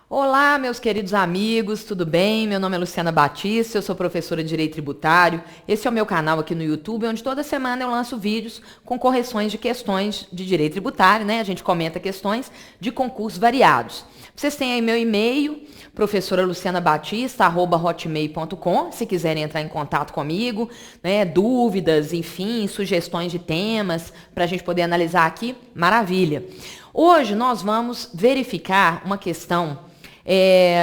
Olá, meus queridos amigos, tudo bem? Meu nome é Luciana Batista, eu sou professora de Direito Tributário. Esse é o meu canal aqui no YouTube, onde toda semana eu lanço vídeos com correções de questões de direito tributário, né? A gente comenta questões de concursos variados. Vocês têm aí meu e-mail, professoralucianabatista@hotmail.com, se quiserem entrar em contato comigo, né? Dúvidas, enfim, sugestões de temas para a gente poder analisar aqui, maravilha. Hoje nós vamos verificar uma questão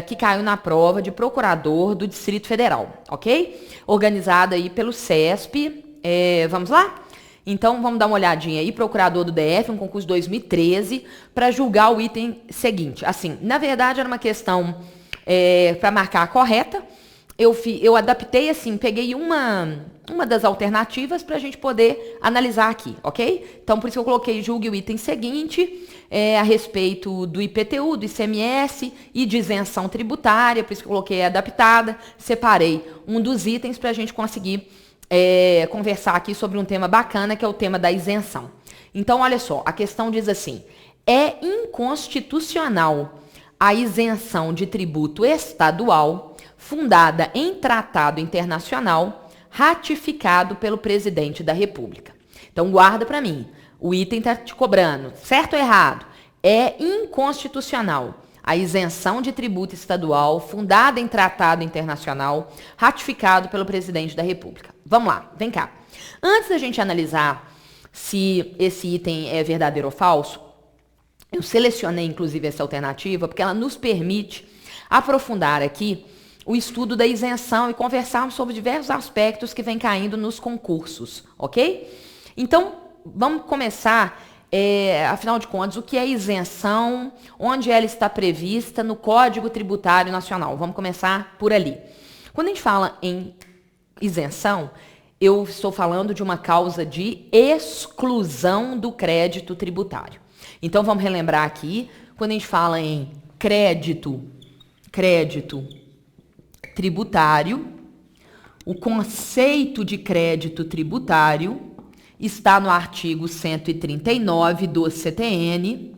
que caiu na prova de procurador do Distrito Federal, ok? Organizada aí pelo CESP. Vamos lá? Então, vamos dar uma olhadinha aí. Procurador do DF, um concurso 2013, para julgar o item seguinte. Assim, na verdade, era uma questão para marcar a correta. Eu adaptei assim, peguei uma das alternativas para a gente poder analisar aqui, ok? Então, por isso que eu coloquei julgue o item seguinte, a respeito do IPTU, do ICMS e de isenção tributária, por isso que eu coloquei adaptada, separei um dos itens para a gente conseguir conversar aqui sobre um tema bacana, que é o tema da isenção. Então, olha só, a questão diz assim, é inconstitucional a isenção de tributo estadual fundada em tratado internacional ratificado pelo presidente da República. Então guarda para mim. O item está te cobrando, certo ou errado? É inconstitucional a isenção de tributo estadual fundada em tratado internacional ratificado pelo presidente da República. Vamos lá, vem cá. Antes da gente analisar se esse item é verdadeiro ou falso, eu selecionei inclusive essa alternativa porque ela nos permite aprofundar aqui o estudo da isenção e conversarmos sobre diversos aspectos que vêm caindo nos concursos, ok? Então, vamos começar, afinal de contas, o que é isenção, onde ela está prevista no Código Tributário Nacional. Vamos começar por ali. Quando a gente fala em isenção, eu estou falando de uma causa de exclusão do crédito tributário. Então, vamos relembrar aqui, quando a gente fala em crédito tributário, o conceito de crédito tributário está no artigo 139 do CTN.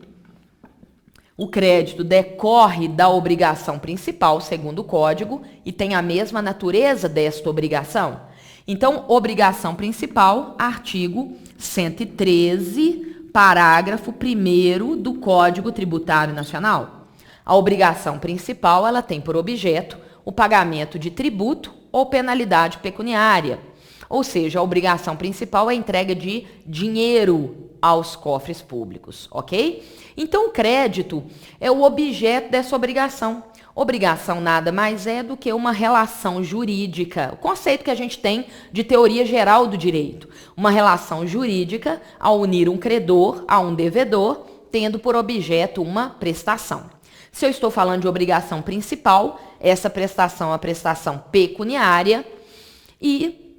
O crédito decorre da obrigação principal, segundo o Código, e tem a mesma natureza desta obrigação. Então, obrigação principal, artigo 113, parágrafo 1º do Código Tributário Nacional. A obrigação principal, ela tem por objeto o pagamento de tributo ou penalidade pecuniária. Ou seja, a obrigação principal é a entrega de dinheiro aos cofres públicos, ok? Então, o crédito é o objeto dessa obrigação. Obrigação nada mais é do que uma relação jurídica, o conceito que a gente tem de teoria geral do direito. Uma relação jurídica ao unir um credor a um devedor, tendo por objeto uma prestação. Se eu estou falando de obrigação principal, essa prestação é a prestação pecuniária e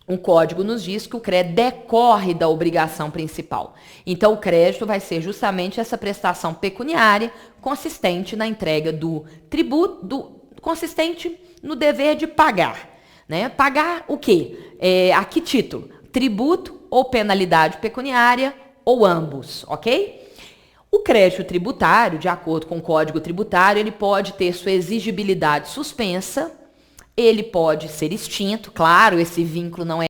o código nos diz que o crédito decorre da obrigação principal. Então, o crédito vai ser justamente essa prestação pecuniária consistente na entrega do tributo, consistente no dever de pagar. Né? Pagar o quê? A que título? Tributo ou penalidade pecuniária ou ambos, ok? O crédito tributário, de acordo com o Código Tributário, ele pode ter sua exigibilidade suspensa, ele pode ser extinto, claro, esse vínculo não é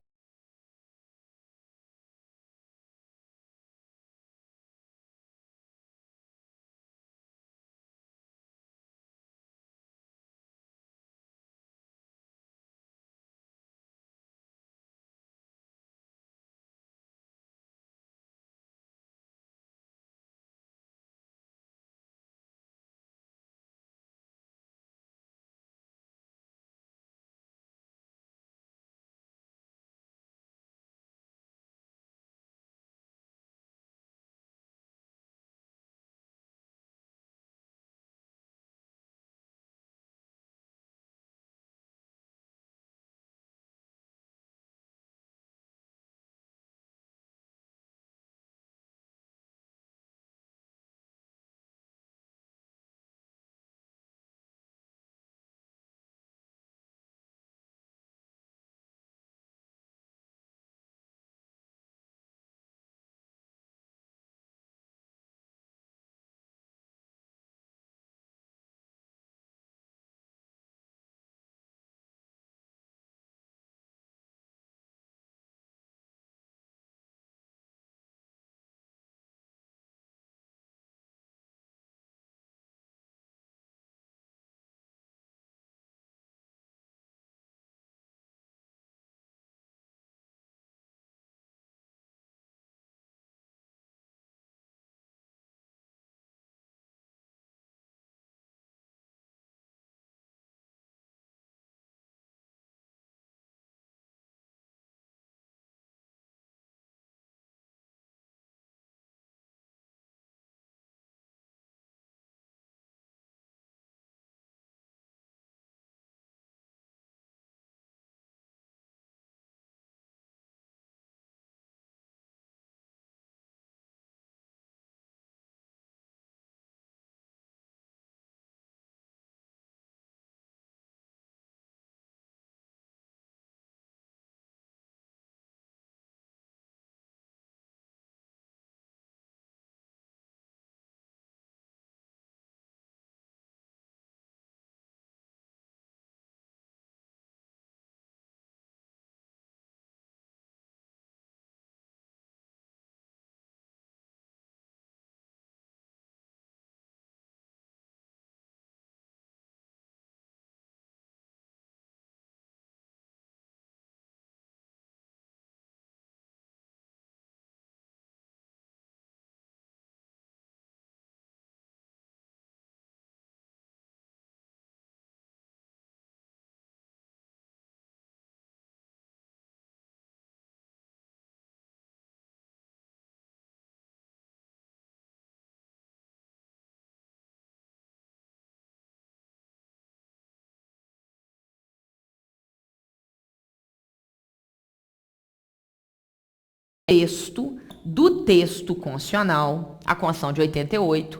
do texto constitucional, a Constituição de 88,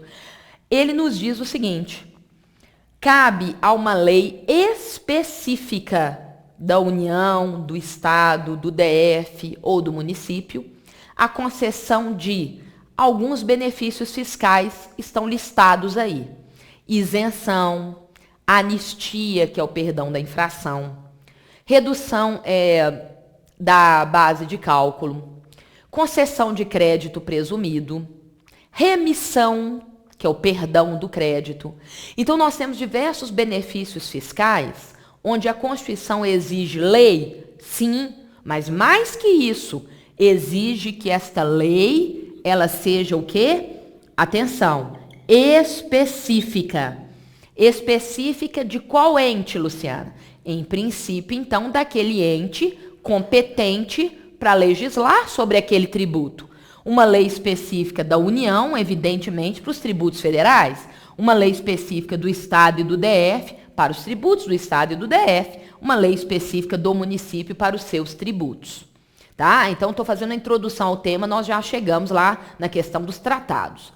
ele nos diz o seguinte: cabe a uma lei específica da União, do Estado, do DF ou do município a concessão de alguns benefícios fiscais, estão listados aí: isenção, anistia, que é o perdão da infração, redução da base de cálculo, concessão de crédito presumido, remissão, que é o perdão do crédito. Então, nós temos diversos benefícios fiscais, onde a Constituição exige lei, sim, mas mais que isso, exige que esta lei, ela seja o quê? Atenção, específica. Específica de qual ente, Luciana? Em princípio, então, daquele ente competente para legislar sobre aquele tributo. Uma lei específica da União, evidentemente, para os tributos federais. Uma lei específica do Estado e do DF para os tributos do Estado e do DF. Uma lei específica do município para os seus tributos. Tá? Então, estou fazendo a introdução ao tema, nós já chegamos lá na questão dos tratados.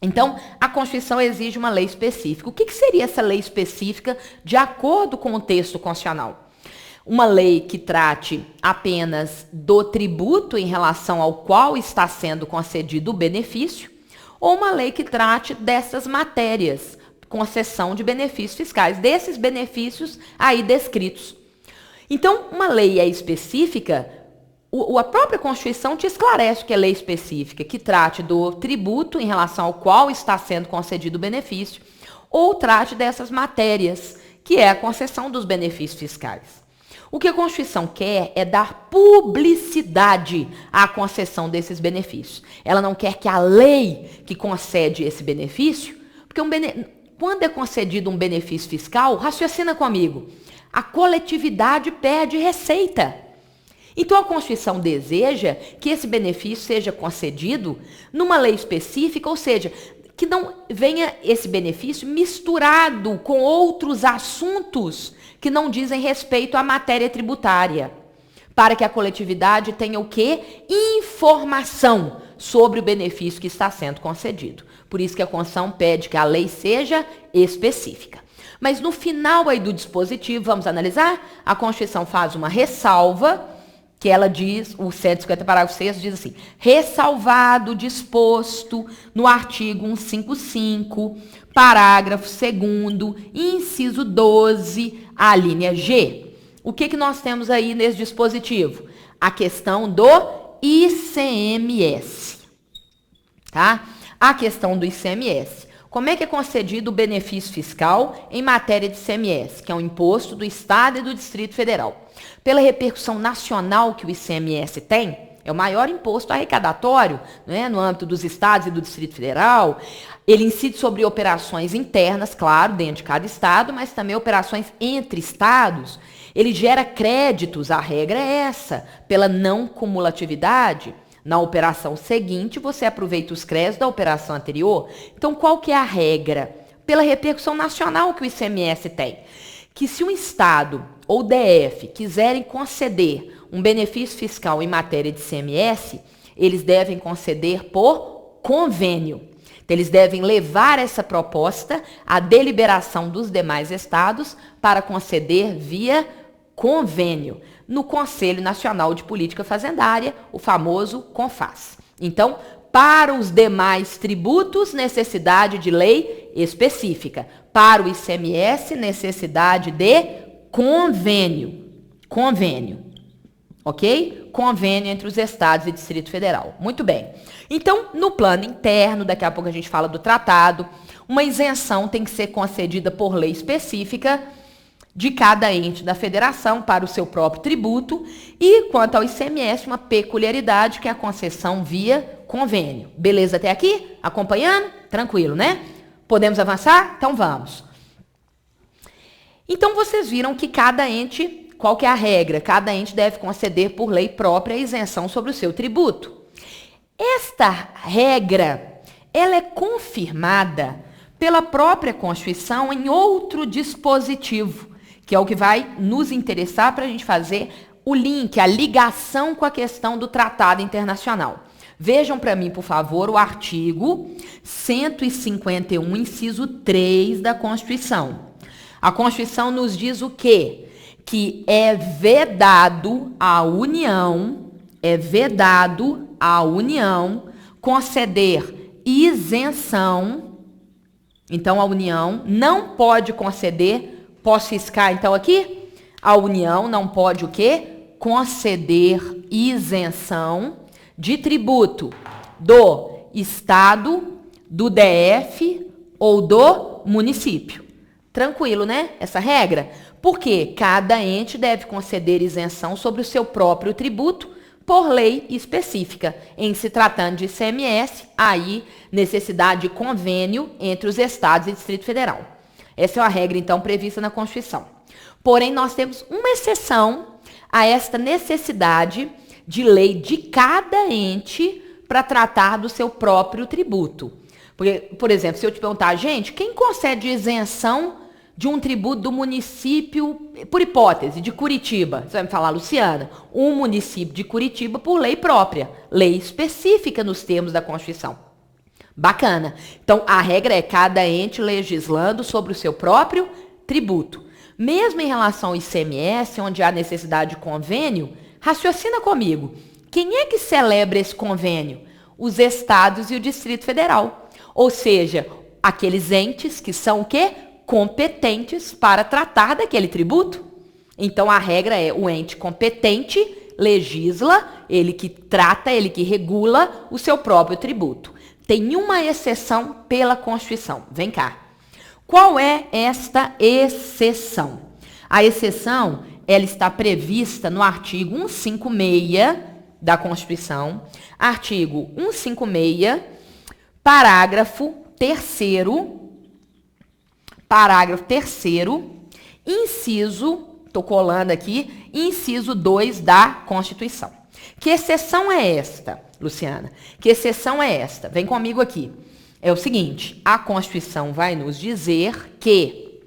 Então, a Constituição exige uma lei específica. O que seria essa lei específica de acordo com o texto constitucional? Uma lei que trate apenas do tributo em relação ao qual está sendo concedido o benefício, ou uma lei que trate dessas matérias, concessão de benefícios fiscais, desses benefícios aí descritos. Então, uma lei é específica, a própria Constituição te esclarece que é lei específica, que trate do tributo em relação ao qual está sendo concedido o benefício, ou trate dessas matérias, que é a concessão dos benefícios fiscais. O que a Constituição quer é dar publicidade à concessão desses benefícios. Ela não quer que a lei que concede esse benefício, porque quando é concedido um benefício fiscal, raciocina comigo, a coletividade perde receita. Então a Constituição deseja que esse benefício seja concedido numa lei específica, ou seja, que não venha esse benefício misturado com outros assuntos que não dizem respeito à matéria tributária, para que a coletividade tenha o quê? Informação sobre o benefício que está sendo concedido. Por isso que a Constituição pede que a lei seja específica. Mas no final aí do dispositivo, vamos analisar, a Constituição faz uma ressalva, que ela diz, o 150 parágrafo 6 diz assim: ressalvado disposto no artigo 155, parágrafo 2º, inciso 12, a linha G. O que nós temos aí nesse dispositivo? A questão do ICMS, tá? A questão do ICMS. Como é que é concedido o benefício fiscal em matéria de ICMS, que é um imposto do Estado e do Distrito Federal? Pela repercussão nacional que o ICMS tem, é o maior imposto arrecadatório, né, no âmbito dos estados e do Distrito Federal. Ele incide sobre operações internas, claro, dentro de cada estado, mas também operações entre estados. Ele gera créditos, a regra é essa, pela não cumulatividade. Na operação seguinte, você aproveita os créditos da operação anterior. Então, qual que é a regra? Pela repercussão nacional que o ICMS tem. Que se um estado ou DF quiserem conceder um benefício fiscal em matéria de ICMS, eles devem conceder por convênio. Então, eles devem levar essa proposta à deliberação dos demais estados para conceder via convênio no Conselho Nacional de Política Fazendária, o famoso CONFAS. Então, para os demais tributos, necessidade de lei específica. Para o ICMS, necessidade de convênio. Convênio. Ok? Convênio entre os estados e Distrito Federal. Muito bem. Então, no plano interno, daqui a pouco a gente fala do tratado, uma isenção tem que ser concedida por lei específica de cada ente da federação para o seu próprio tributo, e quanto ao ICMS, uma peculiaridade que é a concessão via convênio. Beleza até aqui? Acompanhando? Tranquilo, né? Podemos avançar? Então vamos. Então vocês viram que cada ente, qual que é a regra? Cada ente deve conceder por lei própria a isenção sobre o seu tributo. Esta regra, ela é confirmada pela própria Constituição em outro dispositivo, que é o que vai nos interessar para a gente fazer o link, a ligação com a questão do tratado internacional. Vejam para mim, por favor, o artigo 151, inciso 3 da Constituição. A Constituição nos diz o quê? Que é vedado à União, conceder isenção. Então, a União não pode conceder, posso riscar então aqui? A União não pode o quê? Conceder isenção de tributo do Estado, do DF ou do município. Tranquilo, né? Essa regra? Porque cada ente deve conceder isenção sobre o seu próprio tributo por lei específica. Em se tratando de ICMS, aí necessidade de convênio entre os estados e Distrito Federal. Essa é uma regra, então, prevista na Constituição. Porém, nós temos uma exceção a esta necessidade de lei de cada ente para tratar do seu próprio tributo. Porque, por exemplo, se eu te perguntar, gente, quem concede isenção de um tributo do município, por hipótese, de Curitiba? Você vai me falar, Luciana, um município de Curitiba por lei própria, lei específica nos termos da Constituição. Bacana. Então, a regra é cada ente legislando sobre o seu próprio tributo. Mesmo em relação ao ICMS, onde há necessidade de convênio, raciocina comigo. Quem é que celebra esse convênio? Os estados e o Distrito Federal. Ou seja, aqueles entes que são o quê? Competentes para tratar daquele tributo. Então, a regra é o ente competente legisla, ele que trata, ele que regula o seu próprio tributo. Tem uma exceção pela Constituição. Vem cá. Qual é esta exceção? A exceção, ela está prevista no artigo 156 da Constituição. Artigo 156, parágrafo 3º, inciso, estou colando aqui, inciso 2 da Constituição. Que exceção é esta, Luciana? Que exceção é esta? Vem comigo aqui. É o seguinte, a Constituição vai nos dizer que,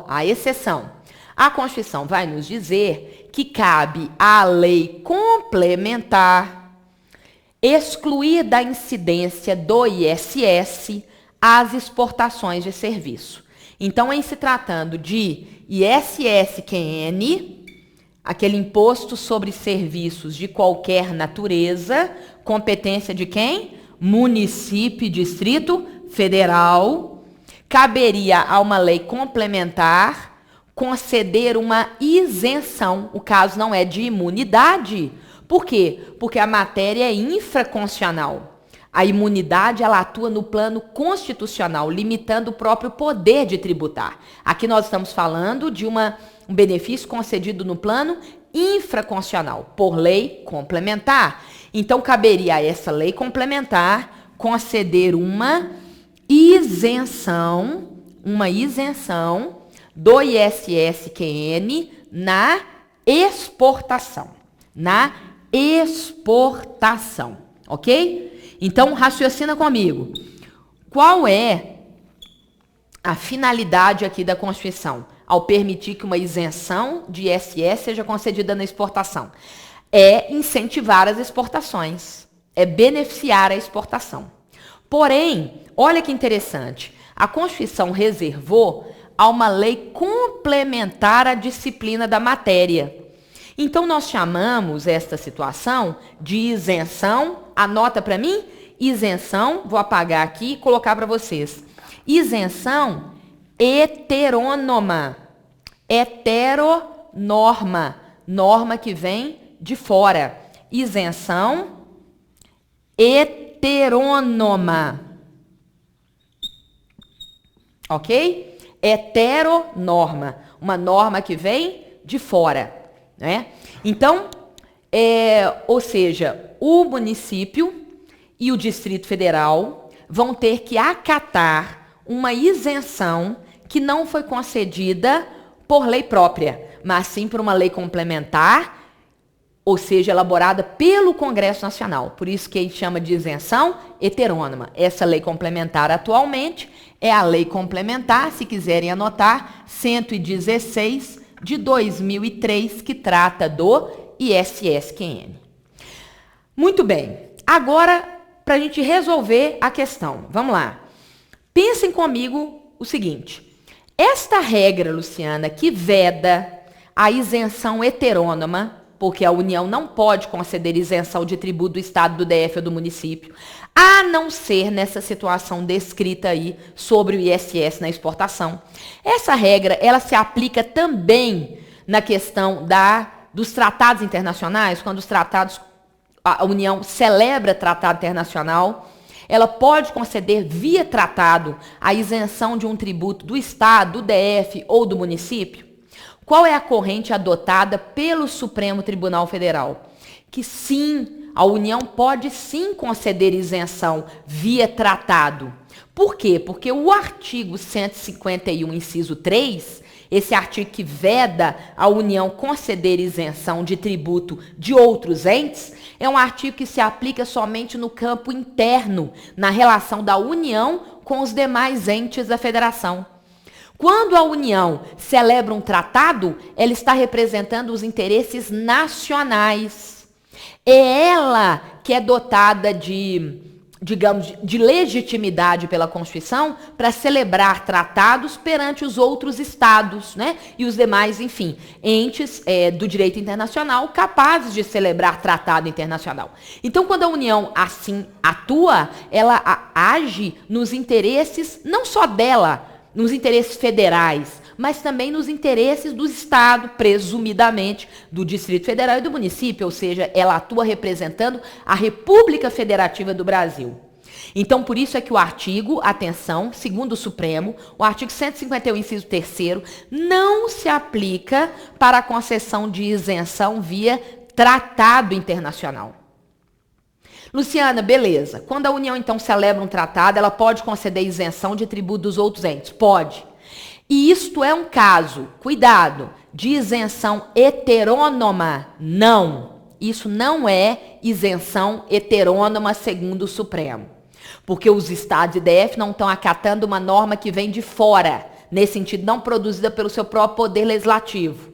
a exceção, a Constituição vai nos dizer que cabe à lei complementar excluir da incidência do ISS as exportações de serviço. Então, em se tratando de ISS-QN, aquele imposto sobre serviços de qualquer natureza, competência de quem? Município e Distrito Federal, caberia a uma lei complementar conceder uma isenção. O caso não é de imunidade. Por quê? Porque a matéria é infraconstitucional. A imunidade, ela atua no plano constitucional, limitando o próprio poder de tributar. Aqui nós estamos falando de um benefício concedido no plano infraconstitucional, por lei complementar. Então, caberia a essa lei complementar conceder uma isenção do ISS-QN na exportação. Ok? Então, raciocina comigo. Qual é a finalidade aqui da Constituição ao permitir que uma isenção de ISS seja concedida na exportação? É incentivar as exportações, é beneficiar a exportação. Porém, olha que interessante, a Constituição reservou a uma lei complementar a disciplina da matéria. Então, nós chamamos esta situação de isenção, anota para mim, isenção, vou apagar aqui e colocar para vocês. Isenção heterônoma, heteronorma, norma que vem de fora. Isenção heterônoma. Ok? Heteronorma, uma norma que vem de fora, né? Então, ou seja, o município e o Distrito Federal vão ter que acatar uma isenção que não foi concedida por lei própria, mas sim por uma lei complementar, ou seja, elaborada pelo Congresso Nacional. Por isso que ele chama de isenção heterônoma. Essa lei complementar atualmente é a lei complementar, se quiserem anotar, 116, de 2003, que trata do ISSQN. Muito bem, agora para a gente resolver a questão, vamos lá. Pensem comigo o seguinte, esta regra, Luciana, que veda a isenção heterônoma, porque a União não pode conceder isenção de tributo do Estado, do DF ou do município, a não ser nessa situação descrita aí sobre o ISS na exportação. Essa regra, ela se aplica também na questão dos tratados internacionais, quando a União celebra tratado internacional, ela pode conceder via tratado a isenção de um tributo do Estado, do DF ou do município? Qual é a corrente adotada pelo Supremo Tribunal Federal? Que sim, a União pode sim conceder isenção via tratado. Por quê? Porque o artigo 151, inciso 3, esse artigo que veda a União conceder isenção de tributo de outros entes, é um artigo que se aplica somente no campo interno, na relação da União com os demais entes da Federação. Quando a União celebra um tratado, ela está representando os interesses nacionais. É ela que é dotada de legitimidade pela Constituição para celebrar tratados perante os outros estados, né? E os demais, enfim, entes do direito internacional capazes de celebrar tratado internacional. Então, quando a União assim atua, ela age nos interesses não só dela, nos interesses federais, mas também nos interesses do Estado, presumidamente, do Distrito Federal e do município, ou seja, ela atua representando a República Federativa do Brasil. Então, por isso é que o artigo, atenção, segundo o Supremo, o artigo 151, inciso 3º, não se aplica para a concessão de isenção via tratado internacional. Luciana, beleza. Quando a União, então, celebra um tratado, ela pode conceder isenção de tributo dos outros entes? Pode. E isto é um caso, cuidado, de isenção heterônoma? Não. Isso não é isenção heterônoma segundo o Supremo. Porque os estados e DF não estão acatando uma norma que vem de fora, nesse sentido, não produzida pelo seu próprio poder legislativo.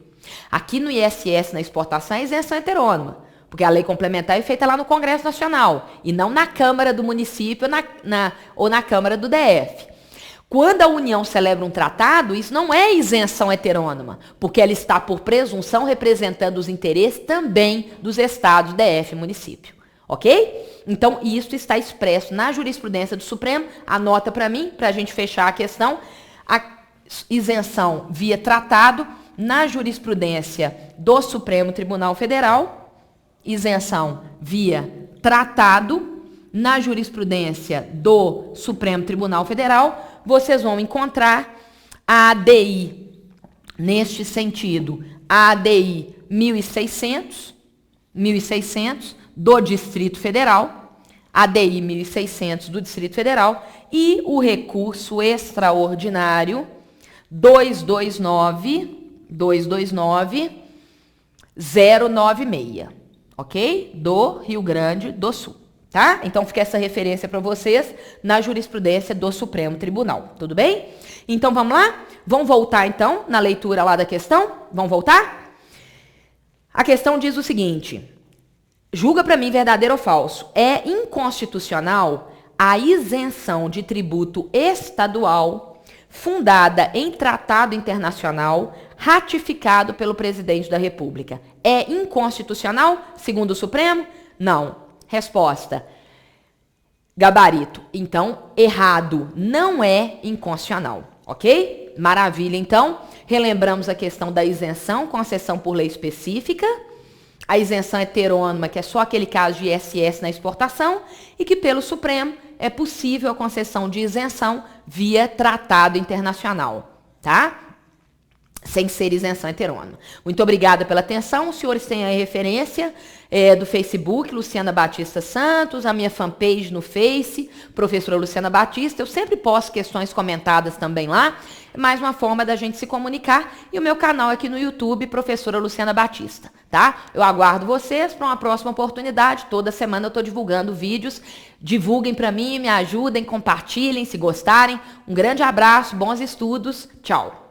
Aqui no ISS, na exportação, é isenção heterônoma. Porque a lei complementar é feita lá no Congresso Nacional e não na Câmara do município ou na Câmara do DF. Quando a União celebra um tratado, isso não é isenção heterônoma, porque ela está, por presunção, representando os interesses também dos estados, DF e município. Ok? Então, isso está expresso na jurisprudência do Supremo. Anota para mim, para a gente fechar a questão. A isenção via tratado na jurisprudência do Supremo Tribunal Federal. Isenção via tratado na jurisprudência do Supremo Tribunal Federal, vocês vão encontrar a ADI, neste sentido, a ADI 1600 do Distrito Federal, ADI 1600 do Distrito Federal e o recurso extraordinário 229.096. Ok? Do Rio Grande do Sul, tá? Então, fica essa referência para vocês na jurisprudência do Supremo Tribunal, tudo bem? Então, vamos lá? Vamos voltar, então, na leitura lá da questão? Vamos voltar? A questão diz o seguinte, julga para mim verdadeiro ou falso. É inconstitucional a isenção de tributo estadual fundada em tratado internacional ratificado pelo presidente da República. É inconstitucional, segundo o Supremo? Não. Resposta. Gabarito. Então, errado. Não é inconstitucional. Ok? Maravilha. Então, relembramos a questão da isenção, concessão por lei específica. A isenção heterônoma, que é só aquele caso de ISS na exportação. E que, pelo Supremo, é possível a concessão de isenção via tratado internacional. Tá? Sem ser isenção heterônoma. Muito obrigada pela atenção. Os senhores têm a referência do Facebook, Luciana Batista Santos, a minha fanpage no Face, professora Luciana Batista. Eu sempre posto questões comentadas também lá. É mais uma forma da gente se comunicar. E o meu canal aqui no YouTube, professora Luciana Batista. Tá? Eu aguardo vocês para uma próxima oportunidade. Toda semana eu estou divulgando vídeos. Divulguem para mim, me ajudem, compartilhem se gostarem. Um grande abraço, bons estudos. Tchau.